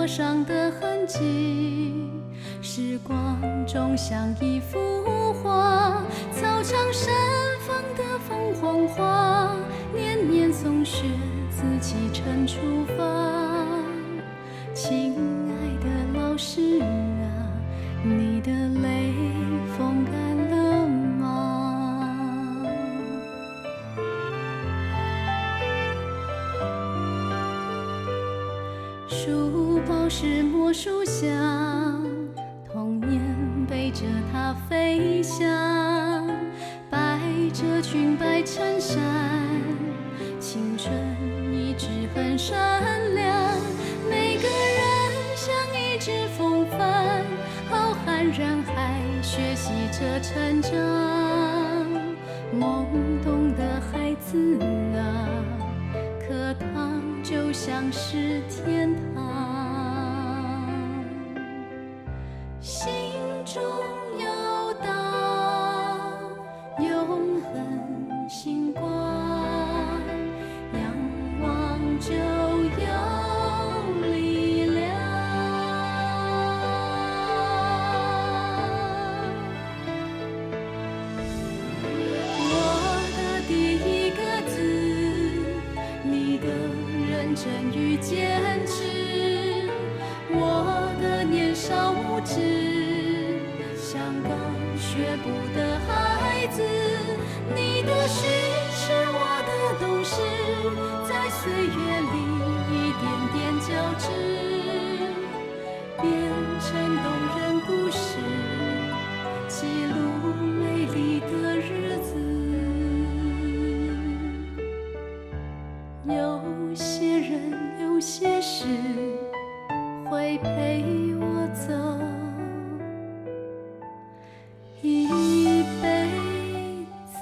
桌上的痕迹，时光中像一幅画，操场盛放的凤凰花，年年送雪，自己晨出发。亲爱的老师啊，你的泪风干了吗？书包是魔术箱，童年背着它飞翔，百褶裙摆衬衫，青春一直很闪亮。每个人像一只风帆，浩瀚人海学习着成长。懵懂的孩子啊，课堂就像是天堂，心中有道永恒星光，仰望就有力量。我的第一个字，你的认真与坚持，我的年少无知，像刚学步的孩子，你的虚是我的懂事，在岁月里一点点交织，变成动人故事，记录美丽的日子。有些人，有些事，会陪我走一辈子。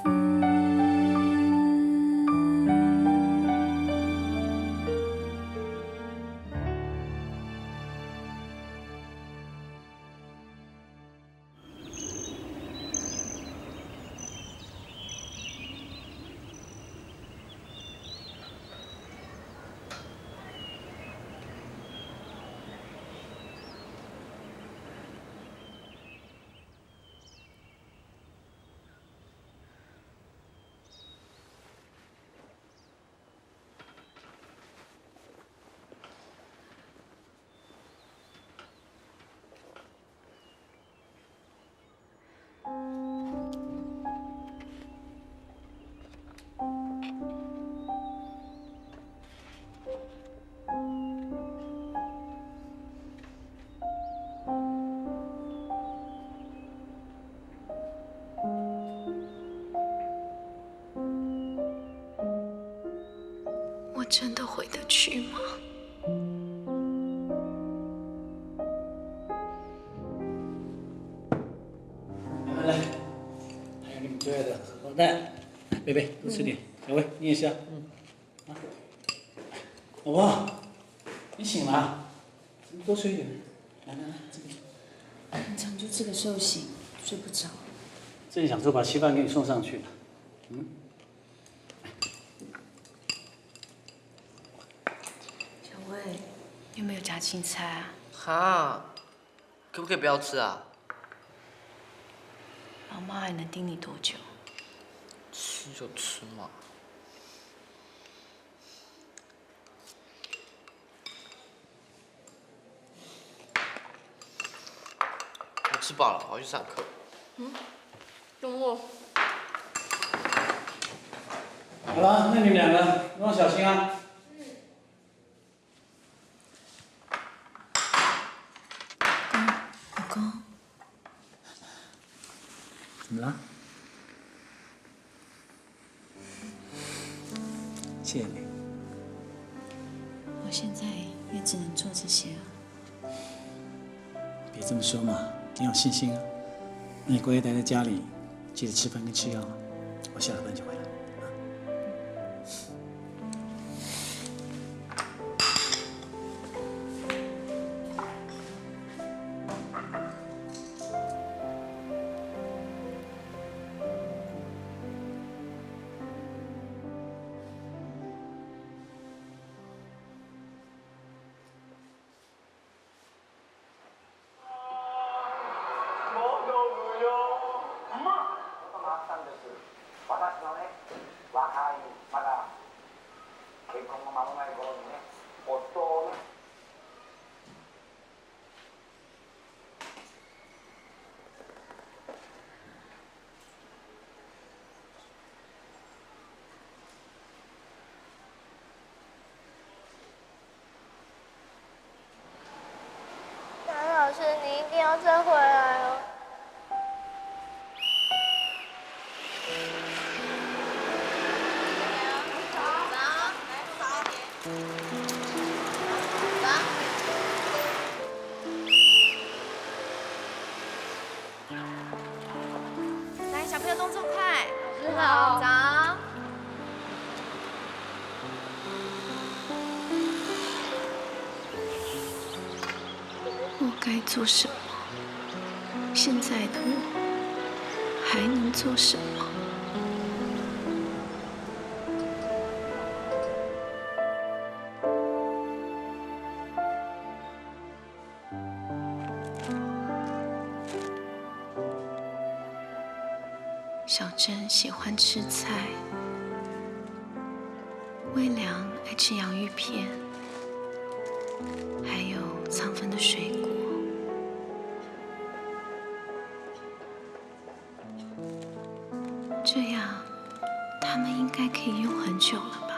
我真的回得去吗？来，还有你们最爱的荷包蛋，贝贝多吃点。小薇，你也是啊。啊，老婆，你醒了啊？怎么多吃一点？来，这边。平常就这个时候醒，睡不着。正想说把稀饭给你送上去了。小薇，有没有夹青菜啊？哈，可不可以不要吃啊？老妈还能盯你多久？吃就吃嘛。我吃饱了，我要去上课。等我。好了，那你们两个路上小心啊。老公，怎么了？谢谢你。我现在也只能做这些了。别这么说嘛，你有信心啊。那你乖乖待在家里，记得吃饭跟吃药啊。我下了班就回来。要再回来哦。来，小朋友动作快，老师好。早。我该做什么？现在的我还能做什么？小珍喜欢吃菜，微凉爱吃洋芋片，还有藏芬的水果。这样，他们应该可以用很久了吧？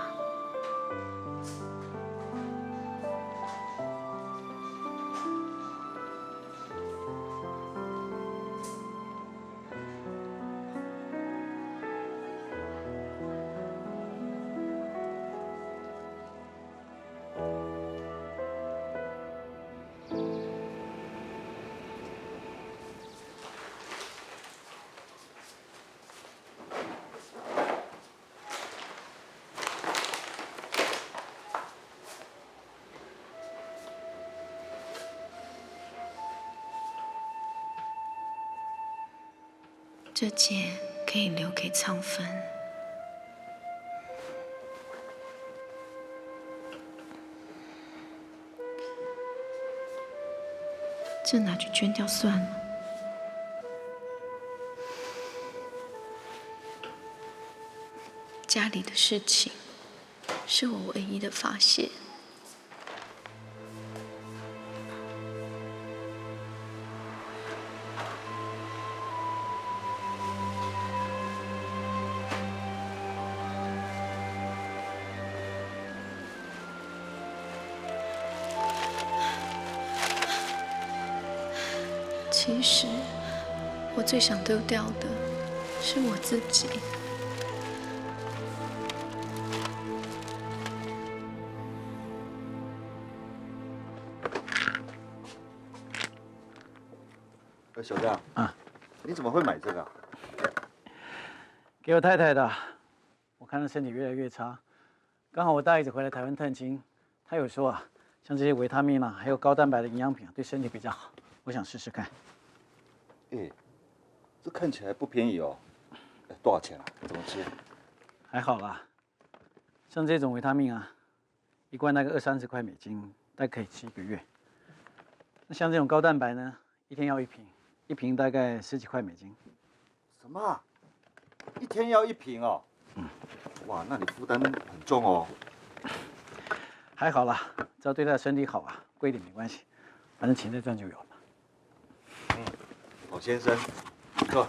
这件可以留给苍芬。这拿去捐掉算了。家里的事情是我唯一的发泄。其实，我最想丢掉的是我自己。小张啊，你怎么会买这个啊？给我太太的。我看她身体越来越差，刚好我大姨子回来台湾探亲，她有说啊，像这些维他命啊，还有高蛋白的营养品啊，对身体比较好。我想试试看。这看起来不便宜哦。多少钱啊？怎么吃？还好啦，像这种维他命啊，一罐大概20-30块美金，大概可以吃1个月。那像这种高蛋白呢，一天要1瓶，一瓶大概10几块美金。什么？一天要1瓶哦？哇，那你负担很重哦。还好啦，只要对他的身体好啊，贵一点没关系，反正钱再赚就有了。老先生，坐。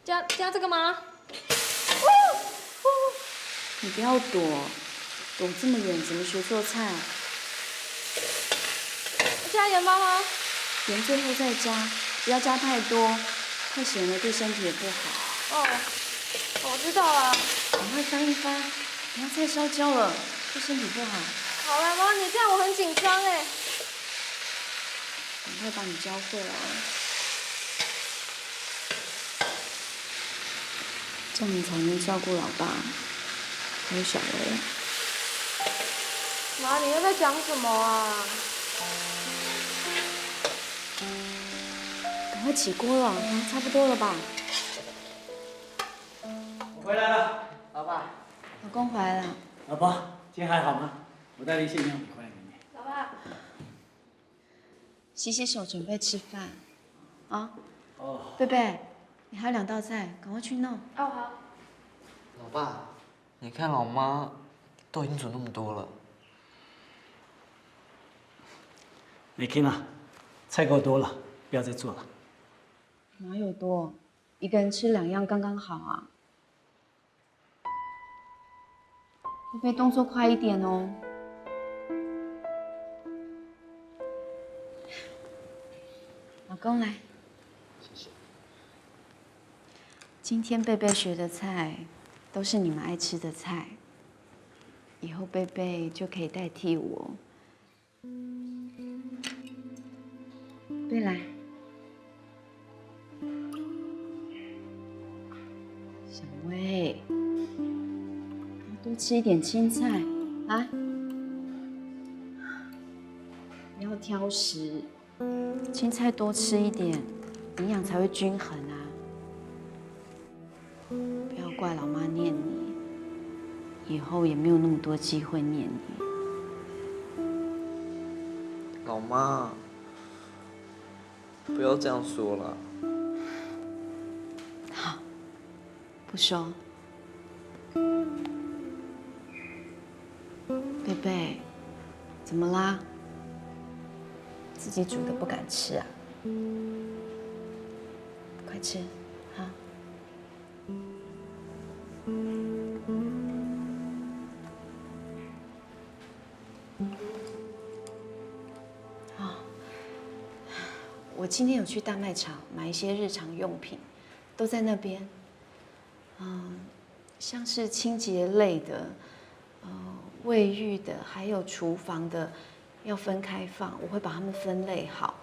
加这个吗？你不要躲，躲这么远怎么学做菜？加盐巴吗？盐最后再加，不要加太多，太咸了对身体也不好。哦，我知道了。赶快翻一翻，等下菜烧焦了，对身体不好。好了，妈，你这样我很紧张哎。赶快把你教会了，这样你才能照顾老爸，还有小薇。妈，你又在讲什么啊？赶快起锅了，差不多了吧？我回来了，老爸。老公回来了。老婆，今天还好吗？我带了一些营养品回来给你。老爸。洗洗手，准备吃饭。啊？哦。贝贝，你还有2道菜，赶快去弄。哦，好。老爸，你看老妈都已经煮那么多了。美婷啊，菜够多了，不要再做了。哪有多？一个人吃2样刚刚好啊。贝贝动作快一点哦。老公来，谢谢。今天贝贝学的菜都是你们爱吃的菜，以后贝贝就可以代替我。贝来，小薇，多吃一点青菜啊，不要挑食，青菜多吃一点，营养才会均衡啊。不要怪老妈念你，以后也没有那么多机会念你。老妈，不要这样说了。好，不说。贝贝，怎么啦？自己煮的不敢吃啊？快吃，好。哦，我今天有去大卖场买一些日常用品，都在那边。像是清洁类的，卫浴的，还有厨房的，要分开放，我会把它们分类好。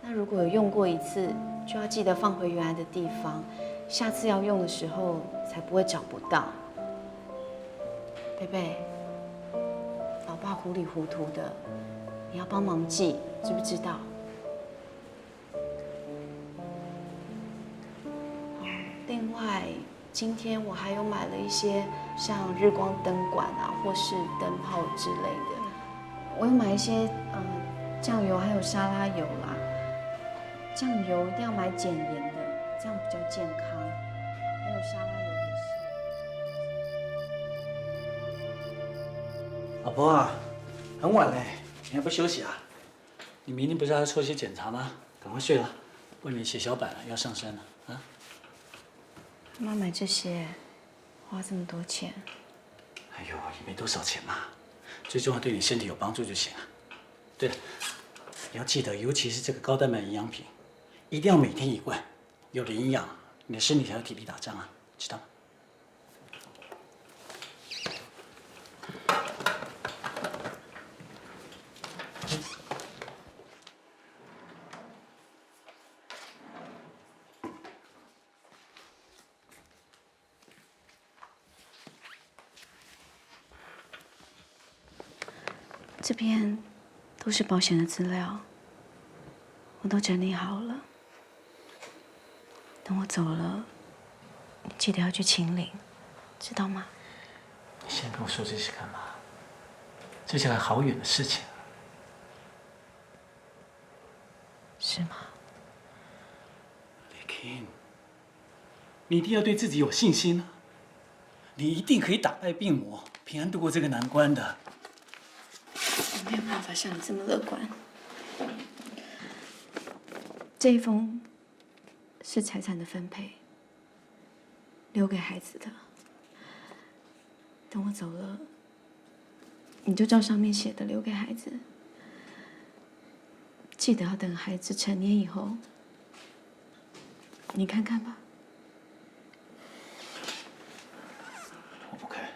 那如果有用过一次，就要记得放回原来的地方，下次要用的时候才不会找不到。贝贝，老爸糊里糊涂的，你要帮忙记，知不知道？另外，今天我还有买了一些像日光灯管啊，或是灯泡之类的。我有买一些酱油还有沙拉油啦。酱油一定要买减盐的，这样比较健康。还有沙拉油也是。老婆啊，很晚嘞，你还不休息啊？你明天不是还要抽血检查吗？赶快睡了，不然你血小板要上升了啊！妈买这些，花这么多钱？哎呦，也没多少钱嘛，最重要对你身体有帮助就行了。对了，你要记得，尤其是这个高蛋白营养品，一定要每天一罐，有了营养，你的身体才有体力打仗啊，知道吗？这边都是保险的资料，我都整理好了。等我走了，你记得要去清领，知道吗？你现在跟我说这些干嘛？这些还好远的事情。是吗？李 King， 你一定要对自己有信心啊！你一定可以打败病魔，平安度过这个难关的。我没有办法像你这么乐观。这一封是财产的分配，留给孩子的。等我走了，你就照上面写的留给孩子。记得要等孩子成年以后，你看看吧。我不看。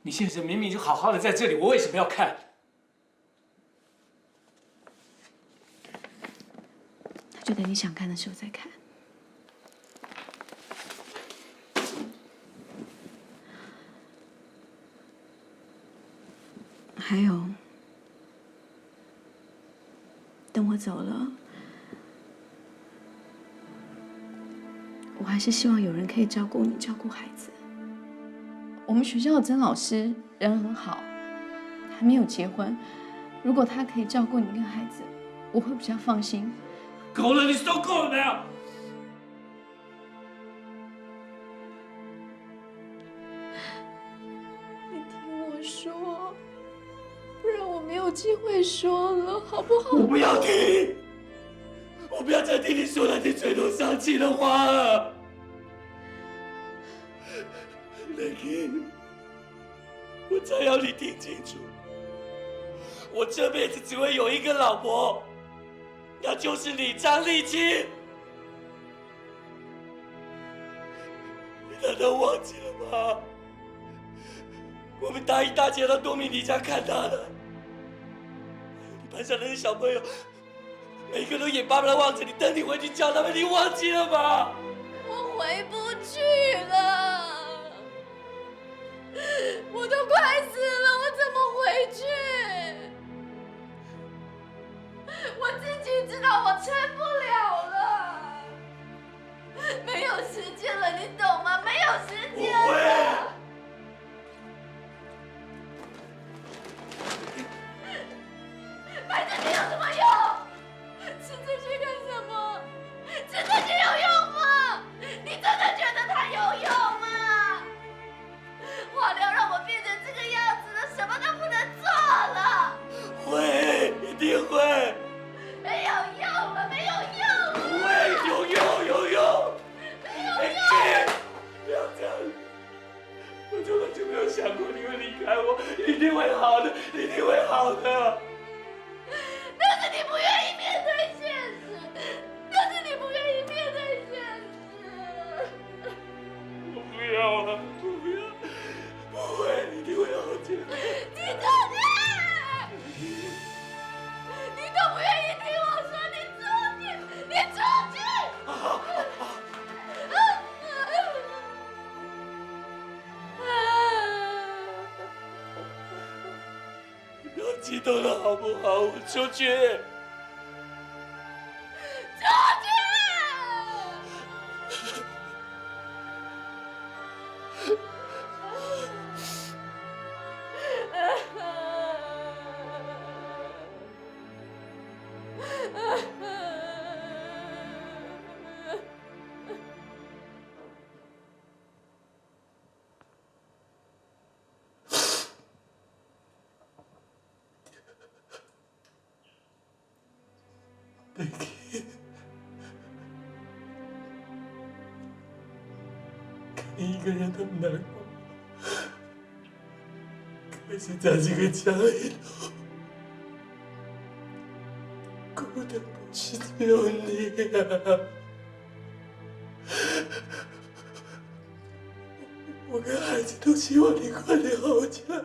你现在明明就好好的在这里，我为什么要看？那就等你想看的时候再看。还有，等我走了，我还是希望有人可以照顾你，照顾孩子。我们学校的曾老师人很好，还没有结婚。如果他可以照顾你跟孩子，我会比较放心。够了，你说够了没有？你听我说，不然我没有机会说了，好不好？我不要听，我不要再听你说那些垂头丧气的话了。Lucky，我再要你听清楚，我这辈子只会有一个老婆，那就是你张丽清。你难道忘记了吗？我们答应大姐到多米尼加看她的，还有你班上那些小朋友，每个都眼巴巴地望着你，等你回去叫他们，你忘记了吗？我回不去了，我都快死了，我怎么回去？我自己知道我撑不了了，没有时间了，你懂吗？没有时间了。摆这些有什么用？吃这些干什么？吃这些有用吗？你真的觉得它有用吗？化疗让我变成这个样子了，什么都不能做了。会，一定会。没有用了，没有用了。会，有用，有用。没有用。不要这样，我从来就没有想过你会离开我，一定会好的，一定会好的。但是你不愿意面对现实，但是你不愿意面对现实。我不要了，不要，不会，一定会好起来。你出去！你都不愿意听我说，你出去！你出去！不要激动了好不好？我出去。出去！看你一个人那么难过，可是在这个家里头，孤单不是只有你啊！我跟孩子都希望你快点好起来，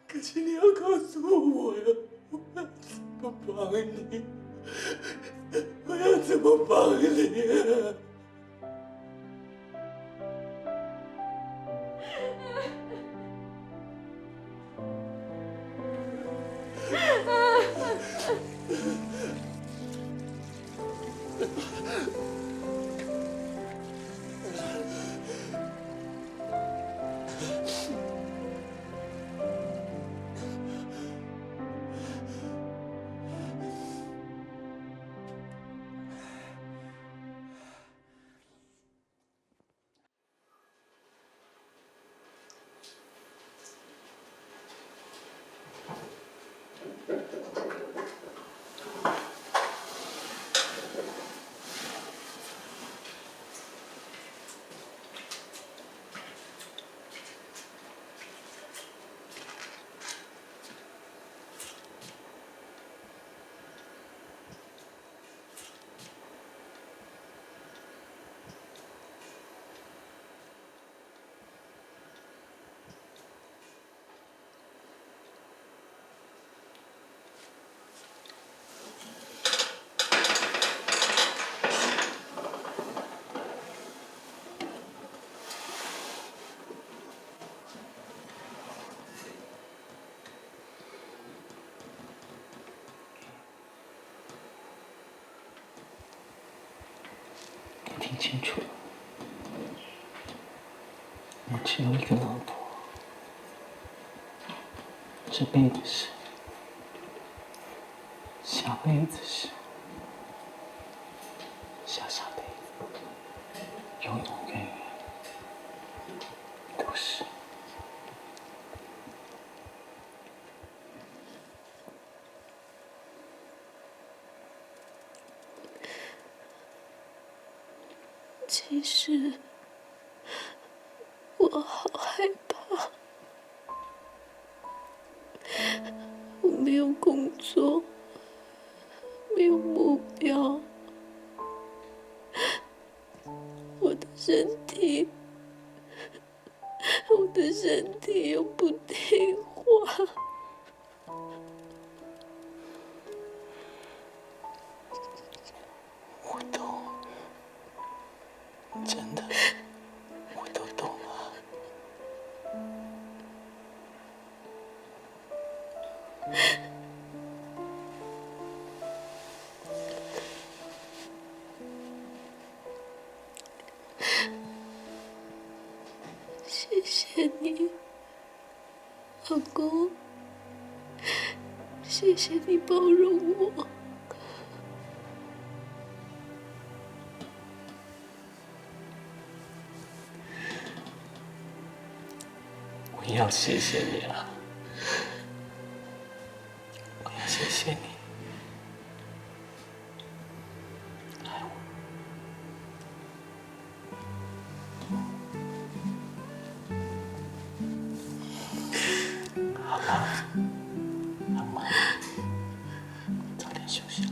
可是你要告诉我呀，我要怎么帮你？我要怎么帮你啊？听清楚了，我只有一个老婆，这辈子是，下辈子是，下下辈子，永永远远都是。其实，我我好害怕。我没有工作，没有目标，我的身体又不听话。我懂，真的，我都懂了。谢谢你，老公，谢谢你包容我。我也要谢谢你啊！我要谢谢你。爱我。好了，阿妈，早点休息了。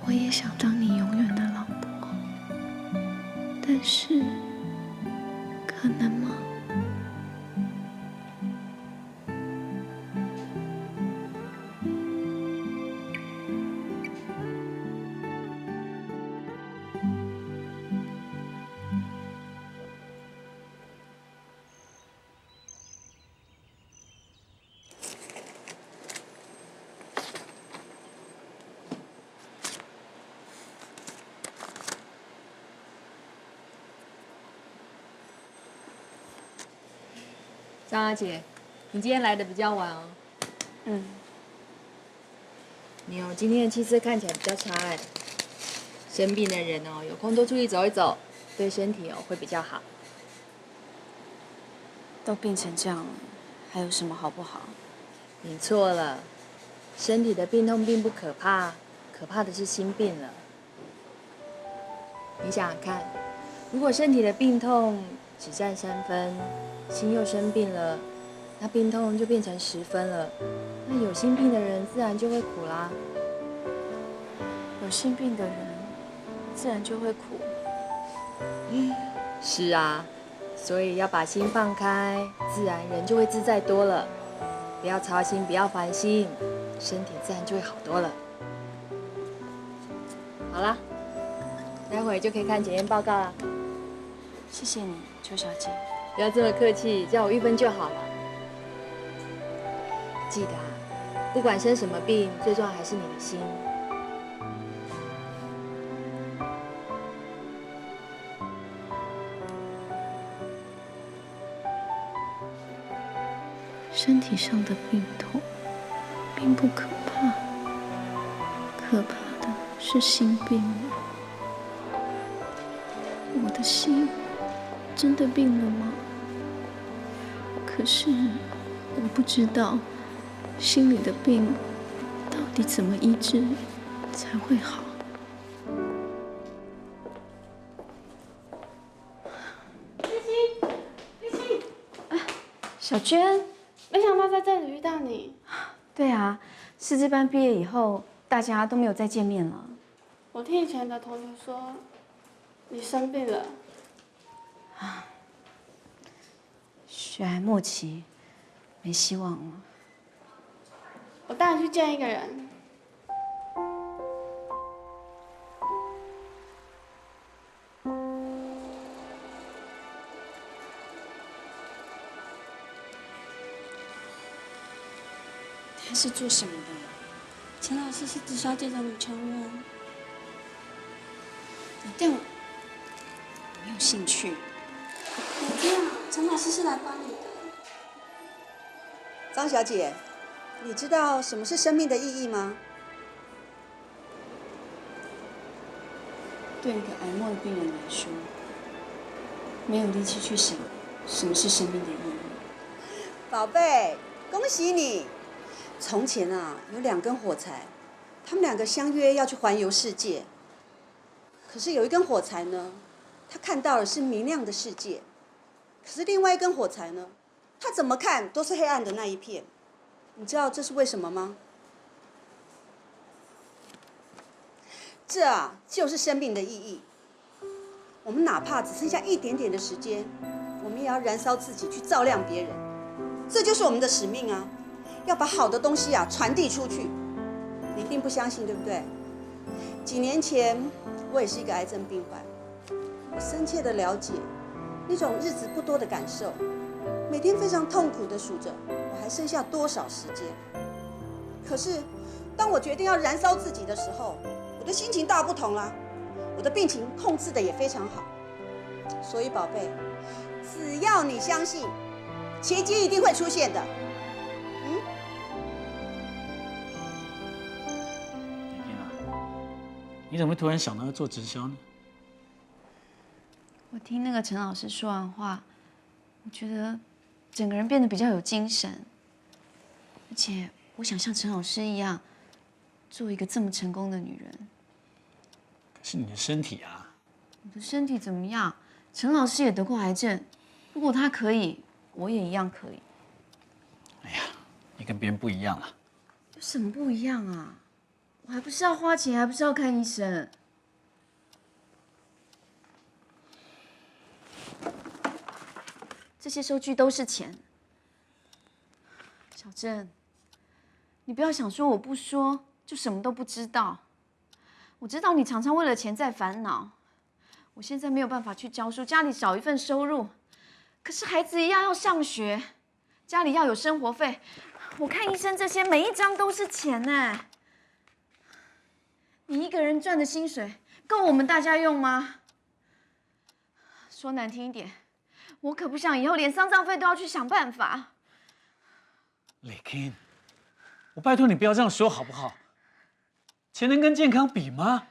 我也想当你永远的老婆，但是可能吗？张阿姐，你今天来的比较晚哦。你哦，今天的气色看起来比较差哎。生病的人哦，有空多出去走一走，对身体哦会比较好。都病成这样了，还有什么好不好？你错了，身体的病痛并不可怕，可怕的是心病了。你想想看，如果身体的病痛只占3分，心又生病了，那病痛就变成10分了。那有心病的人自然就会苦啦。有心病的人，自然就会苦。是啊，所以要把心放开，自然人就会自在多了。不要操心，不要烦心，身体自然就会好多了。好啦，待会就可以看检验报告了。谢谢你，邱小姐。不要这么客气，叫我玉芬就好了。记得啊，不管生什么病，最重要还是你的心。身体上的病痛并不可怕，可怕的是心病了。我的心真的病了吗？可是我不知道心里的病到底怎么医治才会好。小娟，没想到在这里遇到你。对啊，师资班毕业以后，大家都没有再见面了。我听以前的同学说，你生病了。血癌末期，没希望了。我带你去见一个人。他是做什么的？陈老师是紫小姐的女强人。但我没有兴趣。你这样，陈老师是来帮你的。张小姐，你知道什么是生命的意义吗？对一个癌末的病人来说，没有力气去想什么是生命的意义。宝贝，恭喜你！从前啊，有2根火柴，他们2个相约要去环游世界。可是有一根火柴呢，他看到的是明亮的世界；可是另外一根火柴呢，他怎么看都是黑暗的那一片。你知道这是为什么吗？这啊，就是生命的意义。我们哪怕只剩下一点点的时间，我们也要燃烧自己去照亮别人，这就是我们的使命啊！要把好的东西啊传递出去。你一定不相信，对不对？几年前，我也是一个癌症病患，我深切的了解那种日子不多的感受，每天非常痛苦的数着我还剩下多少时间。可是，当我决定要燃烧自己的时候，我的心情大不同啦，我的病情控制的也非常好。所以，宝贝，只要你相信，奇迹一定会出现的。你怎么会突然想到要做直销呢？我听那个陈老师说完话，我觉得整个人变得比较有精神，而且我想像陈老师一样，做一个这么成功的女人。可是你的身体啊，我的身体怎么样？陈老师也得过癌症，如果他可以，我也一样可以。哎呀，你跟别人不一样了。有什么不一样啊？我还不是要花钱，还不是要看医生。这些收据都是钱。小郑，你不要想说我不说就什么都不知道。我知道你常常为了钱在烦恼。我现在没有办法去教书，家里少一份收入，可是孩子一样要上学，家里要有生活费。我看医生这些每一张都是钱呢。你一个人赚的薪水够我们大家用吗？说难听一点，我可不想以后连丧葬费都要去想办法。李King，我拜托你不要这样说好不好？钱能跟健康比吗？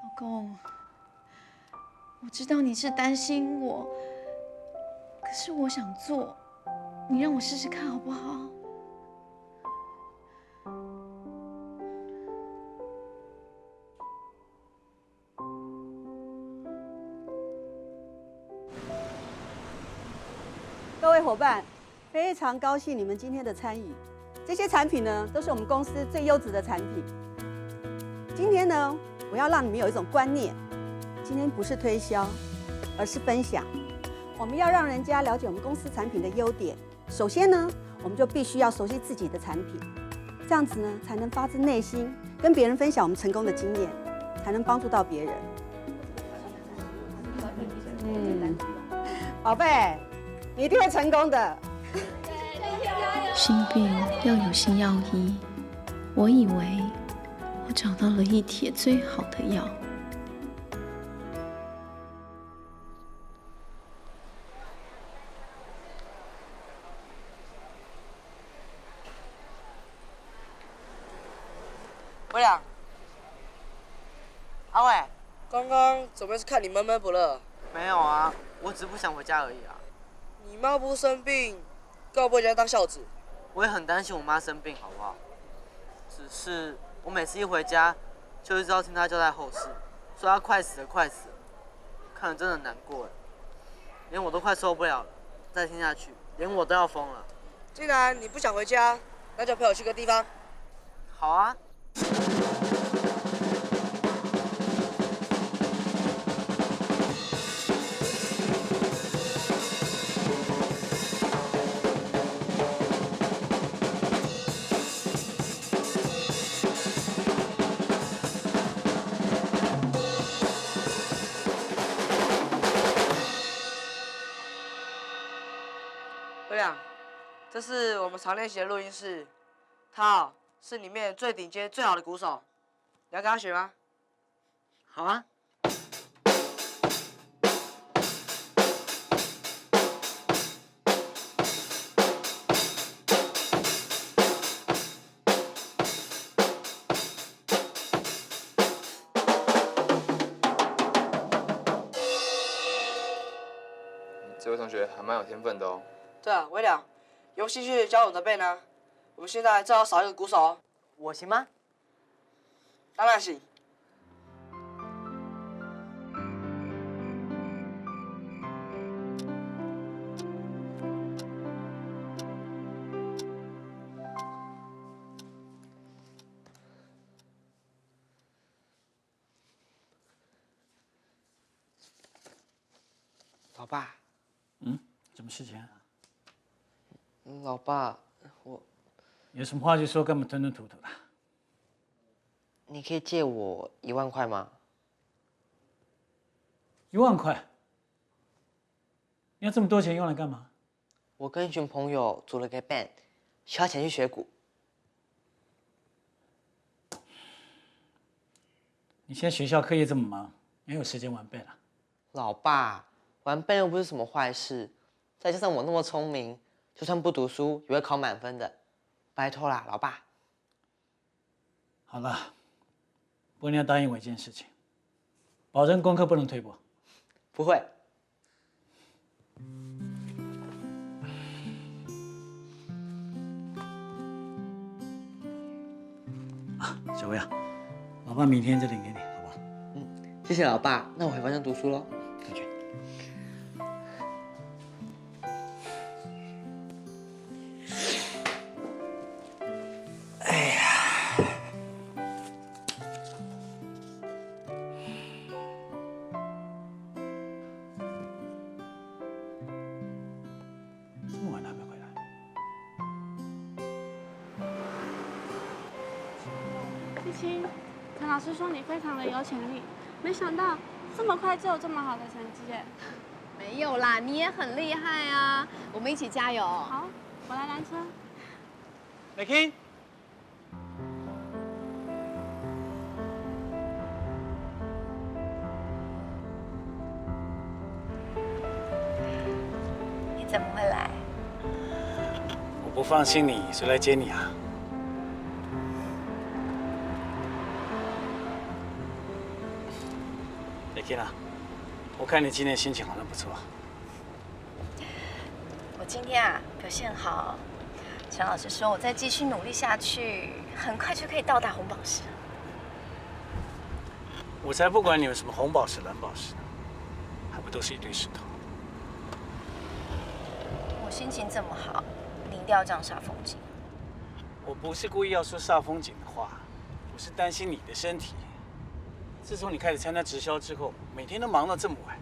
老公，我知道你是担心我，可是我想做，你让我试试看好不好？各位伙伴，非常高兴你们今天的参与。这些产品呢，都是我们公司最优质的产品。今天呢，我要让你们有一种观念，今天不是推销，而是分享。我们要让人家了解我们公司产品的优点。首先呢，我们就必须要熟悉自己的产品，这样子呢，才能发自内心跟别人分享我们成功的经验，才能帮助到别人。宝贝，你一定会成功的。心病要有心药医，我以为我找到了一帖最好的药。伟良，阿伟，刚刚怎么是看你闷闷不乐？没有啊，我只是不想回家而已啊。你妈不生病，干嘛不回家当孝子？我也很担心我妈生病，好不好？只是我每次一回家，就一直要听她交代后事，说她快死了，快死了，看着真的很难过哎，连我都快受不了了，再听下去，连我都要疯了。既然你不想回家，那就陪我去个地方。好啊。伟良，这是我们常练习的录音室，他是里面最顶尖、最好的鼓手，你要跟他学吗？好啊。这位同学还蛮有天分的哦。对啊，微良，有兴趣教我们的 band 呢？我们现在正好少一个鼓手哦。我行吗？当然行。老爸。什么事情啊？老爸，我有什么话就说，干嘛吞吞吐吐的？你可以借我1万块吗？1万块？你要这么多钱用来干嘛？我跟一群朋友组了个 band， 需要钱去学鼓。你现在学校课业这么忙，没有时间玩 band 了。老爸，玩 band 又不是什么坏事，再加上我那么聪明，就算不读书也会考满分的。拜托啦，老爸。好了，不过你要答应我一件事情，保证功课不能退步。不会。小薇啊，老爸明天就领给你，好不好？谢谢老爸，那我回房间读书喽。再见。这么晚了还没回来？立青，陈老师说你非常的有潜力，没想到这么快就有这么好的成绩耶。没有啦，你也很厉害啊！我们一起加油。好，我来拦车。美King，你怎么会来？我不放心你，谁来接你啊？美King啊，我看你今天心情好像不错。我今天啊表现好，陈老师说我再继续努力下去，很快就可以到达红宝石。我才不管你们什么红宝石、蓝宝石，还不都是一堆石头。我心情这么好，你一定要这样煞风景。我不是故意要说煞风景的话，我是担心你的身体。自从你开始参加直销之后，每天都忙到这么晚。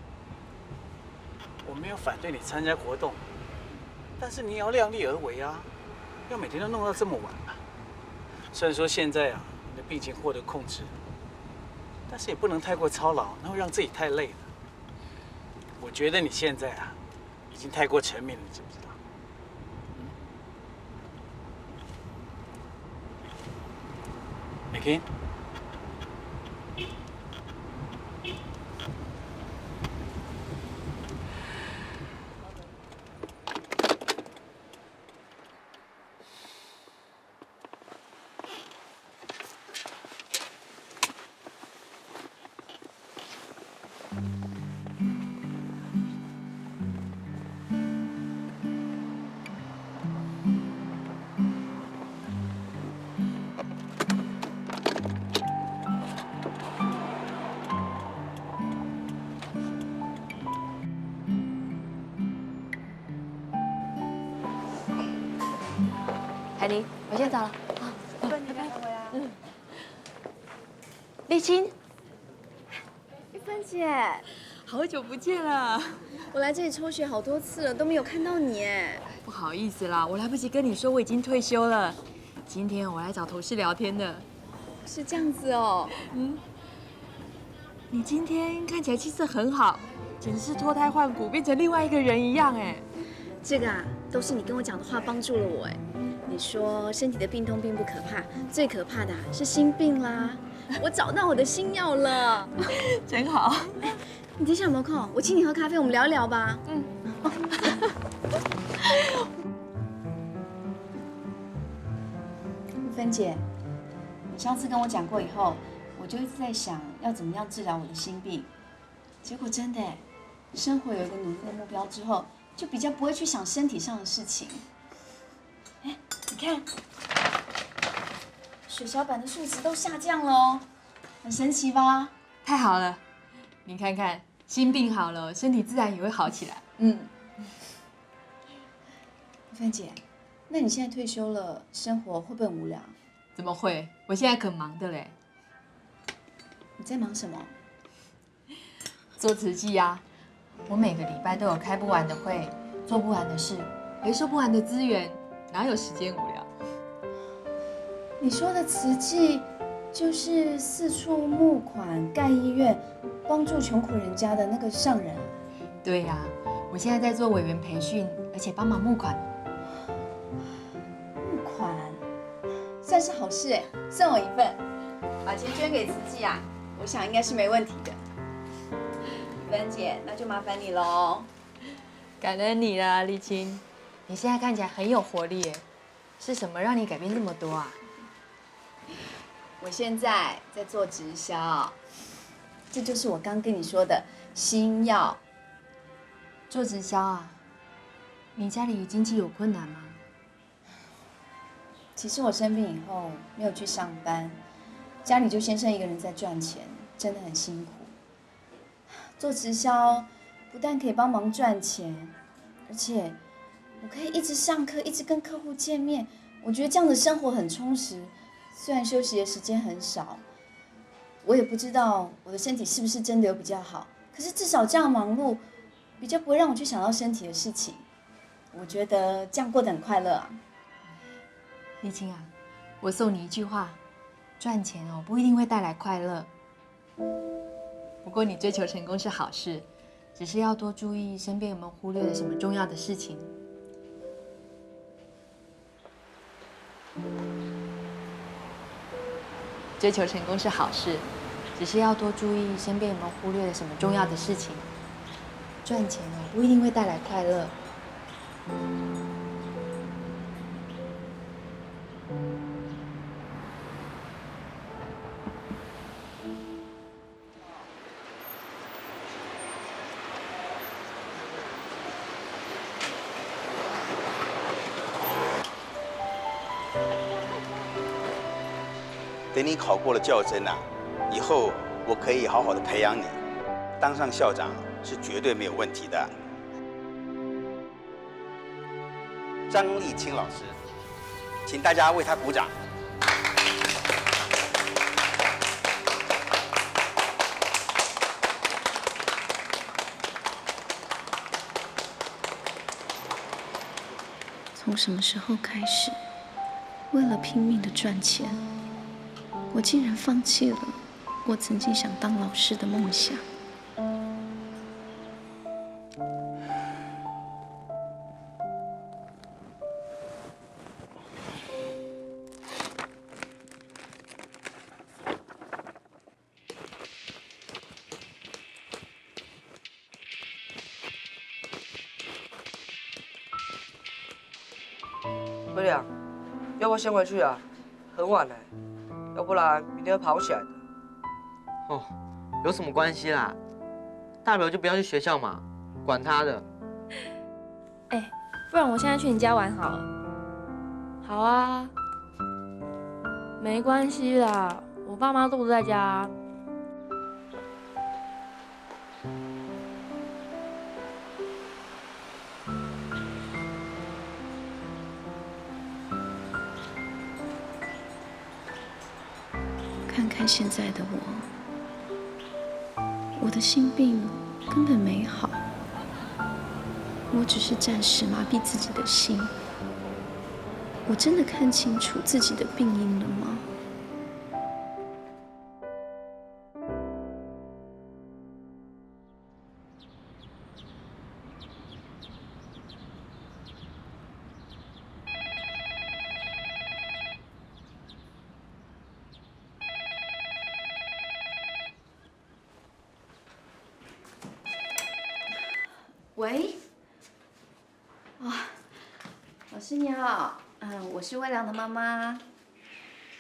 我没有反对你参加活动，但是你也要量力而为啊，要每天都弄到这么晚啊。虽然说现在啊，你的病情获得控制，但是也不能太过操劳，那会让自己太累了。我觉得你现在啊，已经太过沉迷了，你知不知道？美King。海玲，我先走了。好，对，你赶快回来。丽青，玉芬姐，好久不见了。我来这里抽血好多次了，都没有看到你哎。不好意思啦，我来不及跟你说我已经退休了。今天我来找同事聊天的。是这样子哦。你今天看起来气色很好，简直是脱胎换骨，变成另外一个人一样哎。这个啊，都是你跟我讲的话帮助了我哎。你说身体的病痛并不可怕，最可怕的是心病啦。我找到我的新药了，真好。你等一下有没有空？我请你喝咖啡，我们聊一聊吧。芬姐，你上次跟我讲过以后，我就一直在想要怎么样治疗我的心病。结果真的，生活有一个努力的目标之后，就比较不会去想身体上的事情。哎，你看，血小板的数值都下降了哦，很神奇吧？太好了，你看看，心病好了，身体自然也会好起来。芬姐，那你现在退休了，生活会不会很无聊？怎么会？我现在可忙的嘞。你在忙什么？做慈济啊，我每个礼拜都有开不完的会，做不完的事，回收不完的资源，哪有时间无聊？你说的慈济，就是四处募款、盖医院、帮助穷苦人家的那个上人。对呀，我现在在做委员培训，而且帮忙募款。募款，算是好事哎，送我一份，把钱捐给慈济啊，我想应该是没问题的。芬姐，那就麻烦你喽。感恩你啦，丽青，你现在看起来很有活力耶，是什么让你改变这么多啊？我现在在做直销，这就是我刚跟你说的新药。做直销啊？你家里经济有困难吗？其实我生病以后没有去上班，家里就先生一个人在赚钱，真的很辛苦。做直销不但可以帮忙赚钱，而且我可以一直上课，一直跟客户见面。我觉得这样的生活很充实，虽然休息的时间很少，我也不知道我的身体是不是真的有比较好。可是至少这样忙碌，比较不会让我去想到身体的事情。我觉得这样过得很快乐啊。丽青啊，我送你一句话：赚钱哦不一定会带来快乐。不过你追求成功是好事，只是要多注意身边有没有忽略了什么重要的事情。追求成功是好事，只是要多注意身边有没有忽略了什么重要的事情。赚钱哦不一定会带来快乐。等你考过了教甄啊，以后我可以好好的培养你，当上校长是绝对没有问题的。张丽青老师，请大家为她鼓掌。从什么时候开始，为了拼命的赚钱，我竟然放弃了我曾经想当老师的梦想。辉亮，要不要先回去啊？很晚了，要不然明天会跑起来的。哦，有什么关系啦？大不了就不要去学校嘛，管他的。哎，不然我现在去你家玩好了。好啊，没关系啦，我爸妈都不在家。看看现在的我的心病根本没好，我只是暂时麻痹自己的心。我真的看清楚自己的病因了吗？喂，老师你好，我是魏良的妈妈。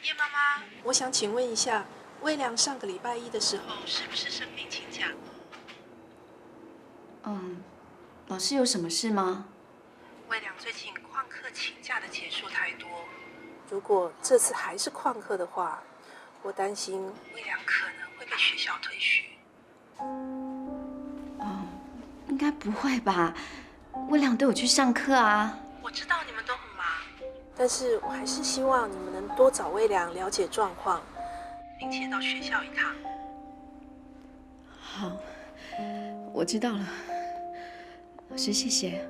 叶妈妈，我想请问一下，魏良上个礼拜一的时候是不是生病请假？老师有什么事吗？魏良最近旷课请假的节数太多，如果这次还是旷课的话，我担心魏良可能会被学校退学。应该不会吧？魏良都有去上课啊。我知道你们都很忙，但是我还是希望你们能多找魏良了解状况，并且到学校一趟。好，我知道了。老师，谢谢。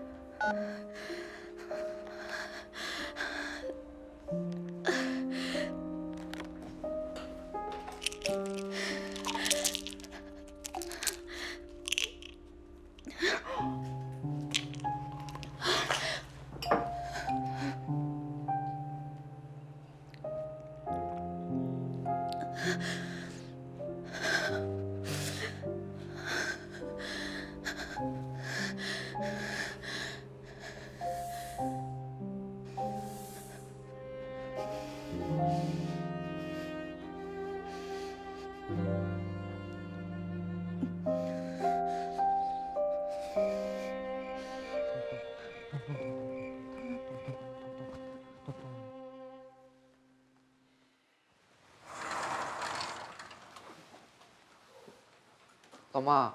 老妈，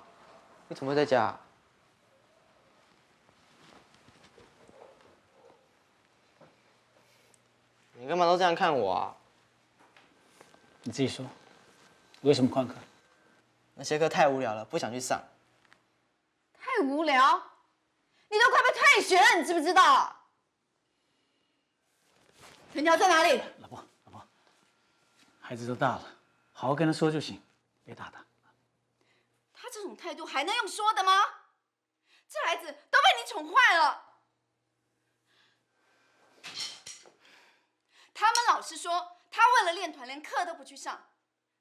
你怎么会在家？你干嘛都这样看我啊？你自己说，为什么旷课？那些课太无聊了，不想去上。太无聊，你都快被退学了，你知不知道？藤条在哪里？老婆，孩子都大了，好好跟他说就行，别打他。他这种态度还能用说的吗？这孩子都被你宠坏了。他们老师说，他为了练团连课都不去上，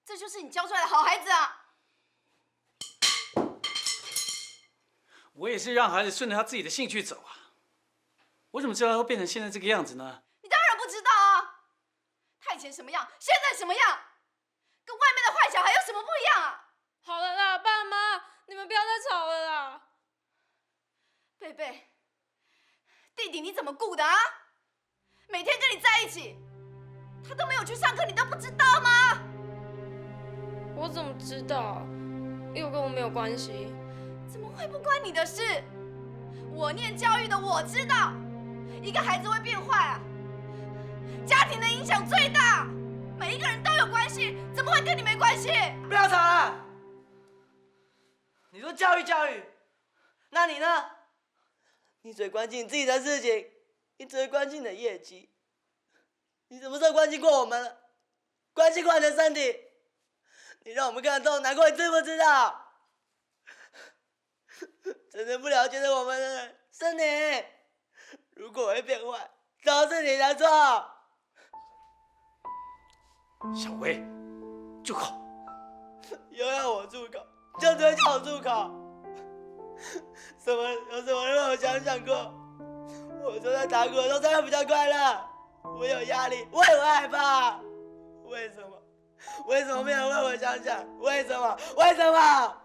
这就是你教出来的好孩子啊！我也是让孩子顺着他自己的兴趣走啊，我怎么知道他会变成现在这个样子呢？你当然不知道啊！他以前什么样，现在什么样，跟外面的坏小孩有什么不一样啊？好了啦，爸妈，你们不要再吵了啦。贝贝，弟弟你怎么顾的啊？每天跟你在一起，他都没有去上课，你都不知道吗？我怎么知道？又跟我没有关系。怎么会不关你的事？我念教育的，我知道，一个孩子会变坏啊，家庭的影响最大，每一个人都有关系，怎么会跟你没关系？不要吵了！你说教育，那你呢？你只会关心你自己的事情，你只会关心你的业绩。你什么时候关心过我们了？关心过你的身体？你让我们看得痛难过，你知不知道？真正不了解我们的人是你。如果我会变坏，都是你的错。小薇，住口！又要我住口，就只会叫我住口。有什么让我想过？我正在打鼓的时候才会比较快乐。我有压力，我也会害怕。为什么？为什么没有人为我想想？为什么？为什么？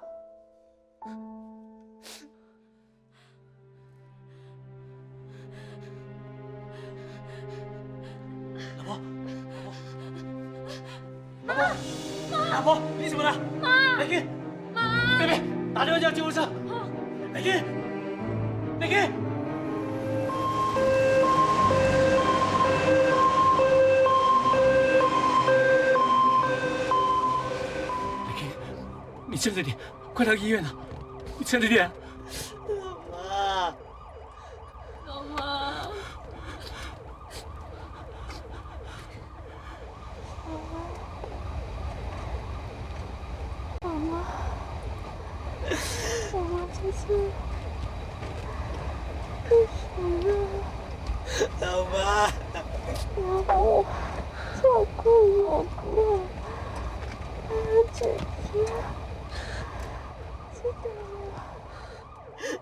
老婆，你怎么了？妈，美君，贝贝，打电话叫救护车。美君，美君。美君，你撑着点，快到医院了，你撑着点。妈，老妈。妈这次不行了，老妈，要我照顾我们，还有姐姐，知道了。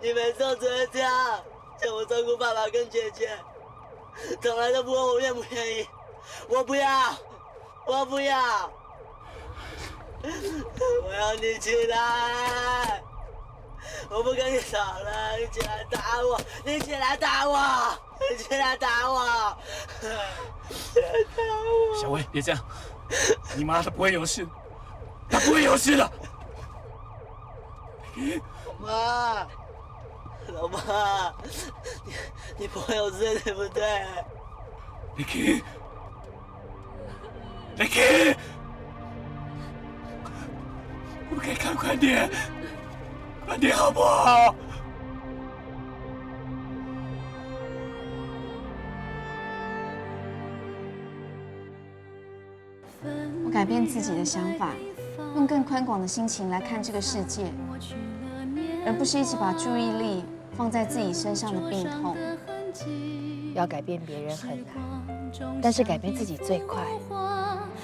你每次都只会这样，叫我照顾爸爸跟姐姐，从来都不问我愿不愿意。我不要，我不要，我要你起来，我不跟你吵了，你起来打我！你起来打我！你起来打我！小薇，别这样，你妈她不会有事，她不会有事的。妈，老妈，你不会有事对不对？Ricky，我们可以看快点，快点好不好？我改变自己的想法，用更宽广的心情来看这个世界，而不是一直把注意力放在自己身上的病痛。要改变别人很难，但是改变自己最快。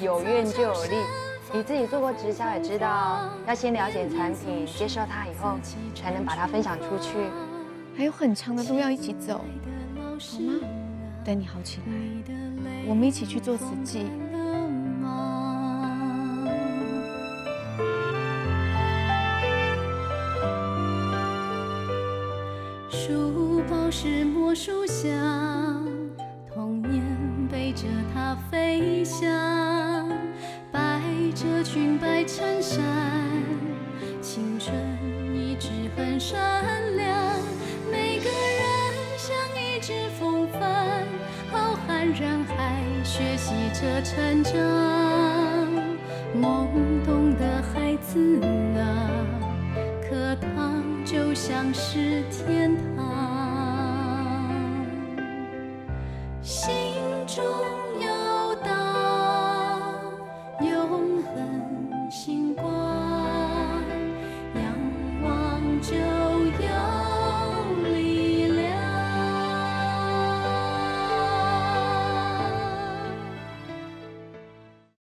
有怨就有力，你自己做过直销也知道，要先了解产品，接受它以后，才能把它分享出去。还有很长的路要一起走，好吗？等你好起来，我们一起去做慈济。书包是魔术箱，童年背着它飞翔，百褶裙摆衬衫，青春一直很闪亮。每个人像一只风帆，浩瀚人海，学习着成长。懵懂的孩子啊，课堂就像是天堂。